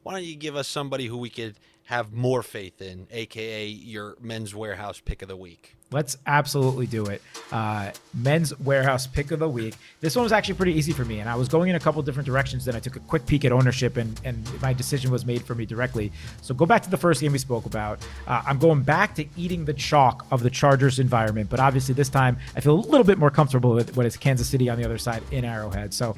why don't you give us somebody who we could have more faith in, aka your Men's Warehouse pick of the week? Let's absolutely do it. Men's Warehouse pick of the week. This one was actually pretty easy for me, and I was going in a couple different directions. Then I took a quick peek at ownership, and my decision was made for me directly. So go back to the first game we spoke about. I'm going back to eating the chalk of the Chargers environment, but obviously this time I feel a little bit more comfortable with what is Kansas City on the other side in Arrowhead. So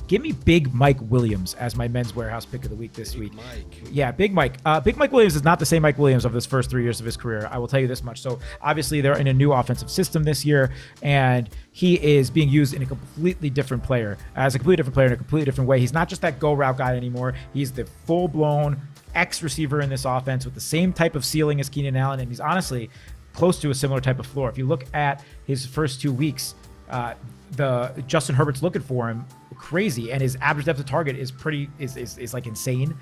give me Big Mike Williams as my Men's Warehouse pick of the week this week. Mike. Yeah, Big Mike. Big Mike Williams is not the same Mike Williams of his first 3 years of his career. I will tell you this much. So obviously they're in a new offensive system this year, and he is being used in a completely different player, as a completely different player in a completely different way. He's not just that go route guy anymore. He's the full-blown X receiver in this offense with the same type of ceiling as Keenan Allen, and he's honestly close to a similar type of floor. If you look at his first 2 weeks, the Justin Herbert's looking for him crazy, and his average depth of target is like insane.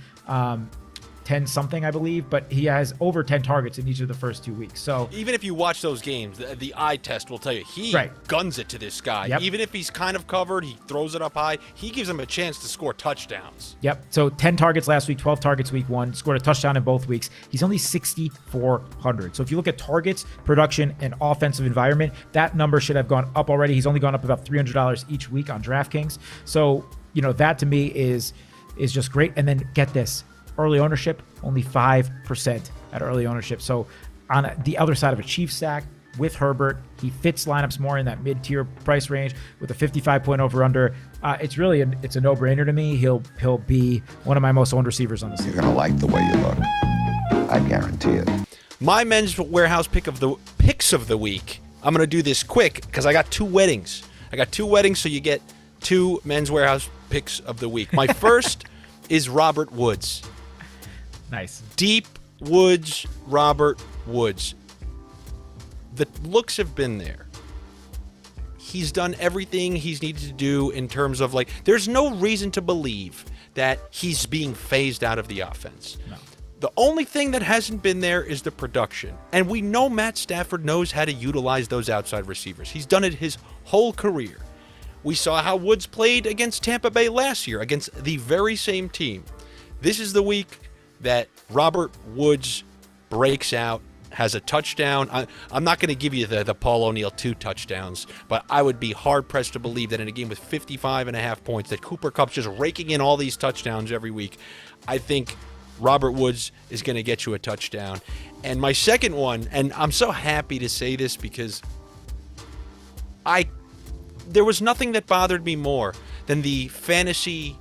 10 something, I believe, but he has over 10 targets in each of the first 2 weeks. So even if you watch those games, the eye test will tell you he guns it to this guy. Yep. Even if he's kind of covered, he throws it up high. He gives him a chance to score touchdowns. Yep. So 10 targets last week, 12 targets week 1, scored a touchdown in both weeks. He's only 6,400. So if you look at targets, production, and offensive environment, that number should have gone up already. He's only gone up about $300 each week on DraftKings. So, that to me is just great. And then get this. Early ownership, only 5% at early ownership. So on the other side of a Chiefs stack with Herbert, he fits lineups more in that mid-tier price range with a 55-point over-under. It's a no-brainer to me. He'll be one of my most owned receivers on the season. You're going to like the way you look. I guarantee it. My Men's Warehouse picks of the week. I'm going to do this quick because I got 2 weddings. So you get 2 Men's Warehouse picks of the week. My first is Robert Woods. Nice. Deep Woods, Robert Woods. The looks have been there. He's done everything he's needed to do in terms of there's no reason to believe that he's being phased out of the offense. No. The only thing that hasn't been there is the production. And we know Matt Stafford knows how to utilize those outside receivers. He's done it his whole career. We saw how Woods played against Tampa Bay last year, against the very same team. This is the week that Robert Woods breaks out, has a touchdown. I'm not going to give you the Paul O'Neill 2 touchdowns, but I would be hard-pressed to believe that in a game with 55.5 points, that Cooper Kupp's just raking in all these touchdowns every week. I think Robert Woods is going to get you a touchdown. And my second one, and I'm so happy to say this because there was nothing that bothered me more than the fantasy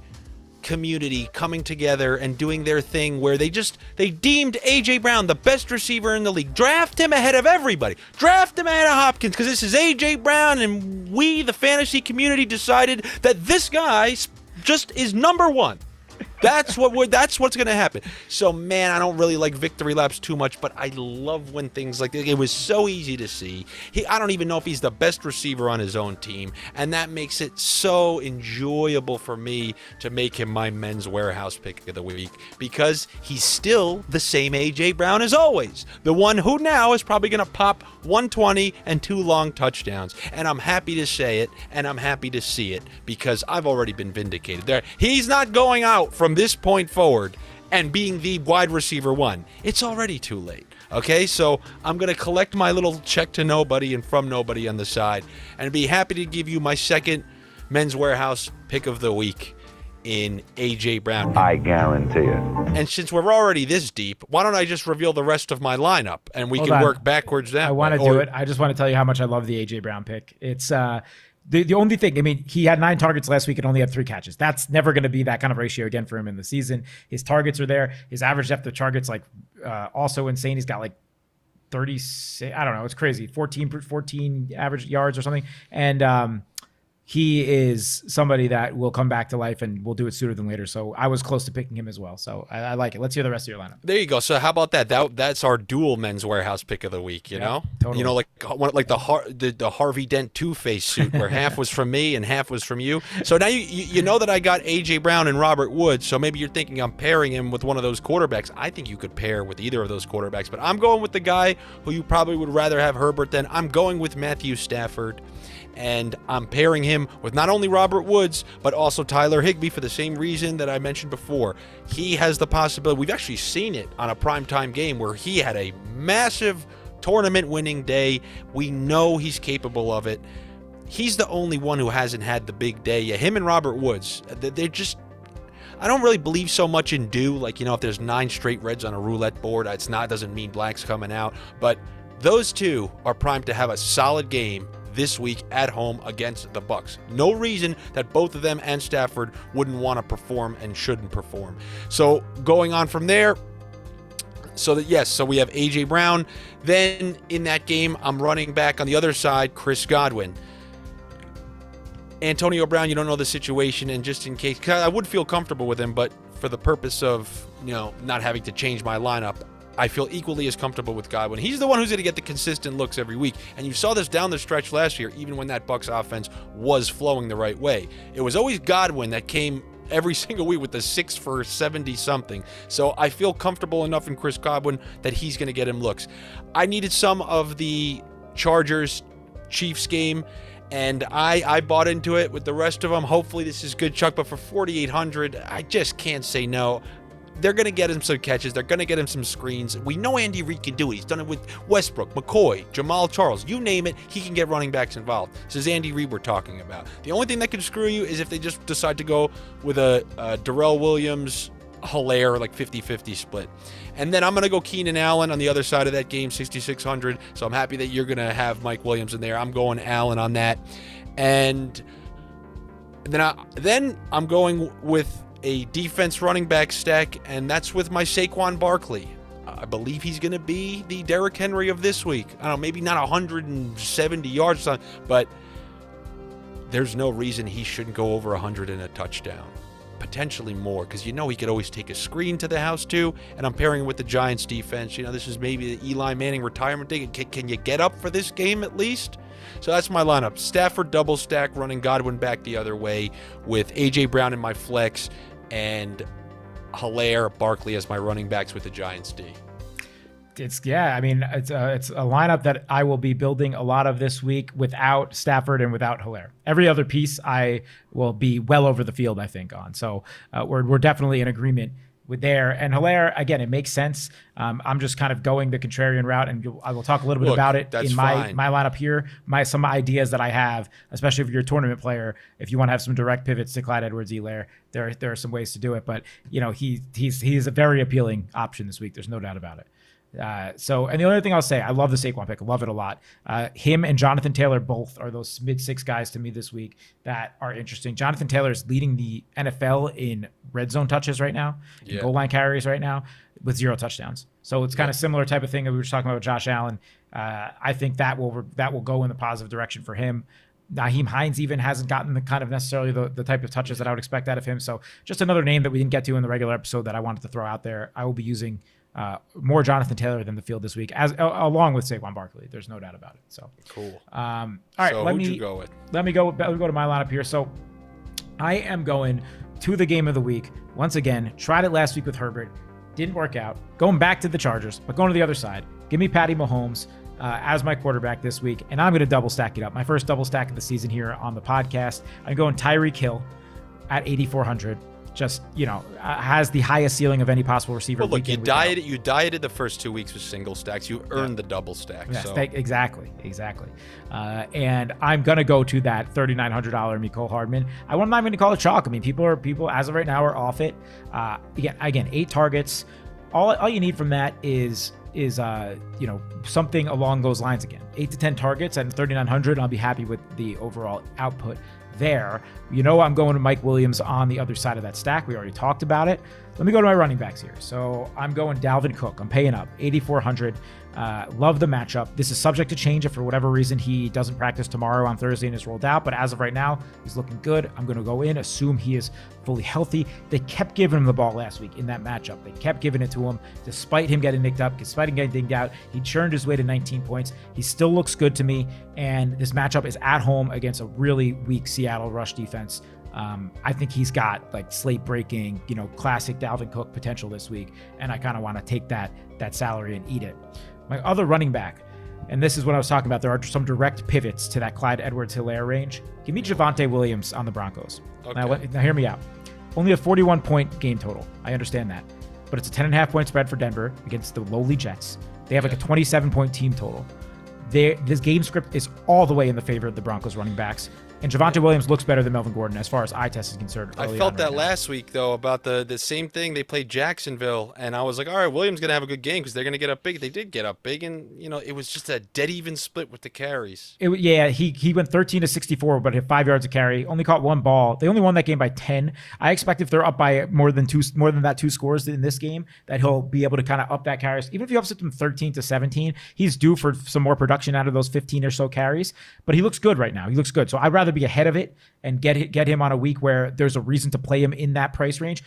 community coming together and doing their thing where they deemed A.J. Brown the best receiver in the league. Draft him ahead of everybody. Draft him ahead of Hopkins because this is A.J. Brown, and we, the fantasy community, decided that this guy just is number one. That's what's going to happen. So, man, I don't really like victory laps too much, but I love when things like this. It was so easy to see. I don't even know if he's the best receiver on his own team, and that makes it so enjoyable for me to make him my Men's Warehouse pick of the week because he's still the same A.J. Brown as always. The one who now is probably going to pop 120 and 2 long touchdowns. And I'm happy to say it, and I'm happy to see it because I've already been vindicated. There, he's not going out from this point forward and being the wide receiver 1. It's already too late. Okay, so I'm going to collect my little check to nobody and from nobody on the side and be happy to give you my second Men's Warehouse pick of the week in A.J. Brown. I guarantee it. And since we're already this deep, why don't I just reveal the rest of my lineup and we can work backwards that way. I want to do it. I just want to tell you how much I love the A.J. Brown pick. It's the only thing, I mean, he had 9 targets last week and only had 3 catches. That's never going to be that kind of ratio again for him in the season. His targets are there. His average depth of targets, also insane. He's got 36, I don't know, it's crazy. 14 average yards or something. And he is somebody that will come back to life and will do it sooner than later. So I was close to picking him as well. So I like it. Let's hear the rest of your lineup. There you go. So how about that? That's our dual Men's Warehouse pick of the week, you know? Totally. You know, like the Harvey Dent Two-Face suit where half was from me and half was from you. So now you know that I got A.J. Brown and Robert Woods, so maybe you're thinking I'm pairing him with one of those quarterbacks. I think you could pair with either of those quarterbacks, but I'm going with the guy who you probably would rather have Herbert than. I'm going with Matthew Stafford. And I'm pairing him him with not only Robert Woods, but also Tyler Higbee for the same reason that I mentioned before. He has the possibility. We've actually seen it on a primetime game where he had a massive tournament-winning day. We know he's capable of it. He's the only one who hasn't had the big day yet. Him and Robert Woods, they're just... I don't really believe so much in do. Like, if there's 9 straight reds on a roulette board, doesn't mean black's coming out. But those two are primed to have a solid game this week at home against the Bucks. No reason that both of them and Stafford wouldn't want to perform and shouldn't perform. So going on from there, so we have A.J. Brown. Then in that game, I'm running back on the other side, Chris Godwin. Antonio Brown, you don't know the situation, and just in case, I would feel comfortable with him, but for the purpose of, not having to change my lineup, I feel equally as comfortable with Godwin. He's the one who's going to get the consistent looks every week, and you saw this down the stretch last year, even when that Bucs offense was flowing the right way. It was always Godwin that came every single week with the 6 for 70-something. So I feel comfortable enough in Chris Godwin that he's going to get him looks. I needed some of the Chargers-Chiefs game, and I bought into it with the rest of them. Hopefully this is good, Chuck, but for 4,800, I just can't say no. They're going to get him some catches. They're going to get him some screens. We know Andy Reid can do it. He's done it with Westbrook, McCoy, Jamal Charles. You name it, he can get running backs involved. This is Andy Reid we're talking about. The only thing that can screw you is if they just decide to go with a Darrell Williams, Hilaire, like 50-50 split. And then I'm going to go Keenan Allen on the other side of that game, 6,600. So I'm happy that you're going to have Mike Williams in there. I'm going Allen on that. And then I'm going with a defense running back stack, and that's with my Saquon Barkley. I believe he's going to be the Derrick Henry of this week. I don't know, maybe not 170 yards or something, but there's no reason he shouldn't go over 100 and a touchdown. Potentially more, because he could always take a screen to the house too, and I'm pairing it with the Giants defense. This is maybe the Eli Manning retirement thing. Can you get up for this game at least? So that's my lineup. Stafford double stack, running Godwin back the other way with A.J. Brown in my flex, and Hilaire, Barkley as my running backs with the Giants D. It's a lineup that I will be building a lot of this week without Stafford and without Hilaire. Every other piece I will be well over the field, I think, on. So we're definitely in agreement with there. And Hilaire, again, it makes sense. I'm just kind of going the contrarian route, and I will talk a little bit about it in my lineup here. Some ideas that I have, especially if you're a tournament player, if you want to have some direct pivots to Clyde Edwards-Helaire, there are some ways to do it. But he's a very appealing option this week. There's no doubt about it. And the other thing I'll say, I love the Saquon pick. I love it a lot. Him and Jonathan Taylor both are those mid-6 guys to me this week that are interesting. Jonathan Taylor is leading the NFL in red zone touches right now, in goal line carries right now, with 0 touchdowns. So it's kind of similar type of thing that we were just talking about with Josh Allen. I think that will go in the positive direction for him. Nyheim Hines even hasn't gotten the kind of necessarily the type of touches that I would expect out of him. So just another name that we didn't get to in the regular episode that I wanted to throw out there. I will be using more Jonathan Taylor than the field this week, along with Saquon Barkley. There's no doubt about it. So cool. All right, so who'd you go with? Let me go to my lineup here. So I am going to the game of the week once again. Tried it last week with Herbert, didn't work out. Going back to the Chargers, but going to the other side. Give me Patty Mahomes as my quarterback this week, and I'm going to double stack it up. My first double stack of the season here on the podcast. I'm going Tyreek Hill at 8,400. Just, has the highest ceiling of any possible receiver. Well, look, you dieted the first 2 weeks with single stacks. You earned the double stack. Yes, exactly. And I'm going to go to that $3,900 Mecole Hardman. I'm not going to call it chalk. I mean, people as of right now are off it. Again, 8 targets. All you need from that is something along those lines again. 8 to 10 targets and 3,900. I'll be happy with the overall output there. I'm going to Mike Williams on the other side of that stack. We already talked about it. Let me go to my running backs here. So I'm going Dalvin Cook. I'm paying up 8,400. Love the matchup. This is subject to change if for whatever reason he doesn't practice tomorrow on Thursday and is rolled out. But as of right now, he's looking good. I'm going to go in, assume he is fully healthy. They kept giving him the ball last week in that matchup. They kept giving it to him despite him getting nicked up, despite him getting dinged out. He churned his way to 19 points. He still looks good to me. And this matchup is at home against a really weak Seattle rush defense. I think he's got like slate breaking, classic Dalvin Cook potential this week. And I kind of want to take that salary and eat it. My other running back, and this is what I was talking about, there are some direct pivots to that Clyde Edwards-Hilaire range. Give me Javonte Williams on the Broncos. Okay. Now hear me out. Only a 41-point game total. I understand that. But it's a 10.5-point spread for Denver against the lowly Jets. They have like a 27-point team total. This game script is all the way in the favor of the Broncos running backs. And Javonte Williams looks better than Melvin Gordon as far as eye test is concerned. I felt that last week, though, about the same thing. They played Jacksonville, and I was like, all right, Williams going to have a good game because they're going to get up big. They did get up big, and, it was just a dead even split with the carries. He went 13 to 64, but hit 5 yards a carry. Only caught one ball. They only won that game by 10. I expect if they're up by more than that 2 scores in this game, that he'll be able to kind of up that carries. Even if he ups it from 13 to 17, he's due for some more production out of those 15 or so carries. But he looks good right now. He looks good. So I'd rather be ahead of it and get him on a week where there's a reason to play him in that price range.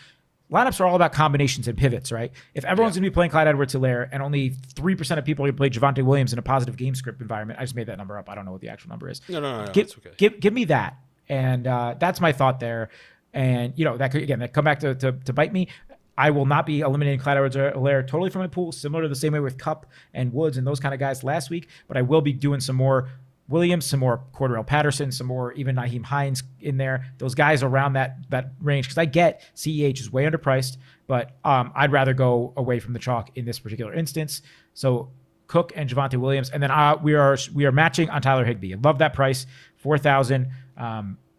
Lineups are all about combinations and pivots, right? If everyone's going to be playing Clyde Edwards-Hilaire and only 3% of people are going to play Javonte Williams in a positive game script environment, I just made that number up. I don't know what the actual number is. No, it's okay. Give me that. And that's my thought there. And, that could, again, that come back to bite me. I will not be eliminating Clyde Edwards-Hilaire totally from my pool, similar to the same way with Kupp and Woods and those kind of guys last week, but I will be doing some more Williams, some more Cordarrelle Patterson, some more even Nyheim Hines in there. Those guys around that range, because I get CEH is way underpriced, but I'd rather go away from the chalk in this particular instance. So Cook and Javonte Williams, and then we are matching on Tyler Higbee. I love that price, 4,000.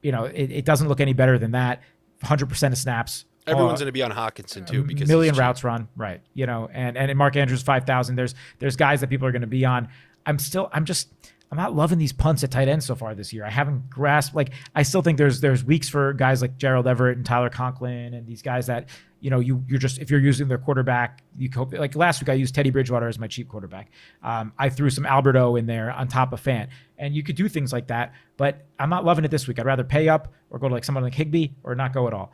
It doesn't look any better than that. 100% of snaps. Everyone's going to be on Hawkinson too because million routes run, right? And Mark Andrews 5,000. There's guys that people are going to be on. I'm not loving these punts at tight end so far this year. I haven't grasped, I still think there's weeks for guys like Gerald Everett and Tyler Conklin and these guys that, you're just, if you're using their quarterback, you cope. Like last week, I used Teddy Bridgewater as my cheap quarterback. I threw some Alberto in there on top of Fant, and you could do things like that, but I'm not loving it this week. I'd rather pay up or go to someone like Higbee or not go at all.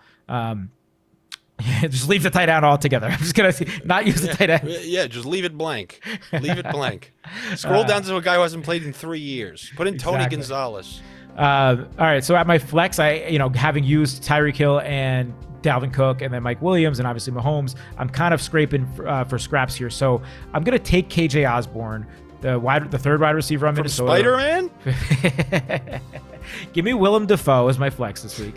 Just leave the tight end altogether. I'm just going to not use the tight end. Yeah, just leave it blank. Leave it blank. Scroll down to a guy who hasn't played in 3 years. Put in Tony Gonzalez. All right, so at my flex, having used Tyreek Hill and Dalvin Cook and then Mike Williams and obviously Mahomes, I'm kind of scraping for scraps here. So I'm going to take KJ Osborne, the third wide receiver on Minnesota. Spider-Man? Give me Willem Dafoe as my flex this week.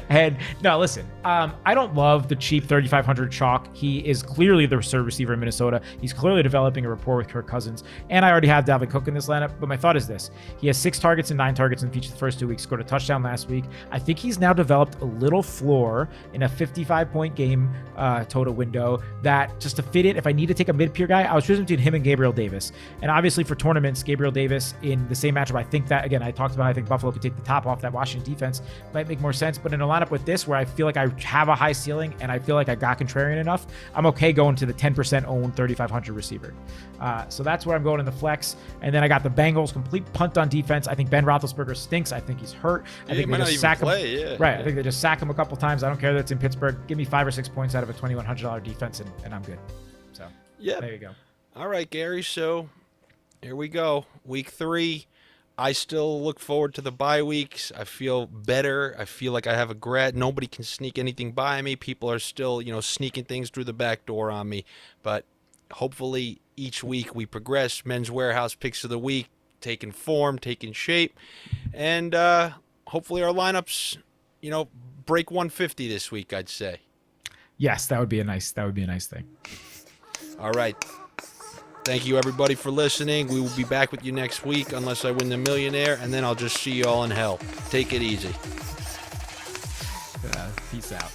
And no, listen, I don't love the cheap 3,500 chalk. He is clearly the third receiver in Minnesota. He's clearly developing a rapport with Kirk Cousins. And I already have Dalvin Cook in this lineup. But my thought is this. He has 6 targets and 9 targets in each of the first 2 weeks. Scored a touchdown last week. I think he's now developed a little floor in a 55-point game total window that just to fit it, if I need to take a mid-peer guy, I was choosing between him and Gabriel Davis. And obviously for tournaments, Gabriel Davis in the same matchup, I think that, again, I talked about, I think Buffalo could take the top off that Washington defense. Might make more sense. But in a lineup with this, where I feel like I have a high ceiling and I feel like I got contrarian enough, I'm okay going to the 10% owned 3,500 receiver. So that's where I'm going in the flex. And then I got the Bengals complete punt on defense. I think Ben Roethlisberger stinks. I think he's hurt. I think they just sack him. Right. I think they just sack him a couple times. I don't care that it's in Pittsburgh. Give me 5 or 6 points out of a $2,100 defense and I'm good. So there you go. All right, Gary. So here we go. Week 3. I still look forward to the bye weeks. I feel better. I feel like I have a grad. Nobody can sneak anything by me. People are still, sneaking things through the back door on me. But hopefully each week we progress. Men's Warehouse picks of the week, taking form, taking shape. And hopefully our lineups, break 150 this week, I'd say. Yes, that would be a nice thing. All right. Thank you, everybody, for listening. We will be back with you next week unless I win the millionaire, and then I'll just see you all in hell. Take it easy. Peace out.